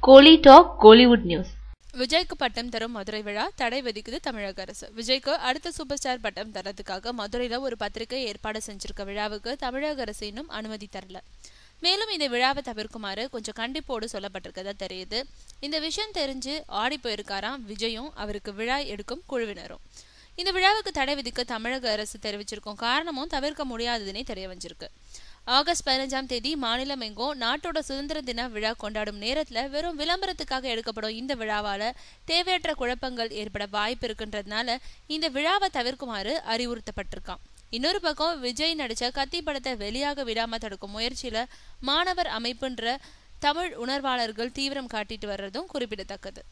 கோலி talk Kollywood news. விஜய்க்கு பட்டம் தரும் மதுரை விழா தடை விதிக்குது தமிழக அரசு. விஜய்க்கு அடுத்த சூப்பர் ஸ்டார் பட்டம் தரதுக்காக மதுரையில ஒரு பத்திரிகை ஏற்பாடு செஞ்சிருக்க விழாவுக்கு தமிழக அரசு இன்னும் அனுமதி தரல. மேலும் இந்த விழாவை தவிர்க்குமாறு கொஞ்சம் கண்டிப்போடு சொல்லப்பட்டிருக்கதா தெரியுது. இந்த விஷயம் தெரிஞ்சு ஆடி போயிருக்காராம் விஜயும் அவருக்கு விழா எடுக்கும் குழுவினரும். இந்த விழாவுக்கு தடை விதிக்க தமிழக அரசு தெரிவிச்சிருக்கும் காரணமும் தவிர்க்க முடியாததுன்னே தெரிய வந்திருக்கு. ஆகஸ்ட் 15ஆம் தேதி மாநிலம் எங்கும் நாட்டோட சுதந்திர தின விழா கொண்டாடும் நேரத்துல வெறும் விளம்பரத்துக்காக எடுக்கப்படும் இந்த விழாவால தேவையற்ற குழப்பங்கள் ஏற்பட வாய்ப்பு இருக்குன்றதுனால இந்த விழாவை தவிர்க்குமாறு அறிவுறுத்தப்பட்டிருக்கான். இன்னொரு பக்கம் விஜய் நடிச்ச கத்தி படத்தை வெளியாக விடாம தடுக்கும் முயற்சியில மாணவர் அமைப்புன்ற தமிழ் உணர்வாளர்கள் தீவிரம் காட்டிட்டு வர்றதும் குறிப்பிடத்தக்கது.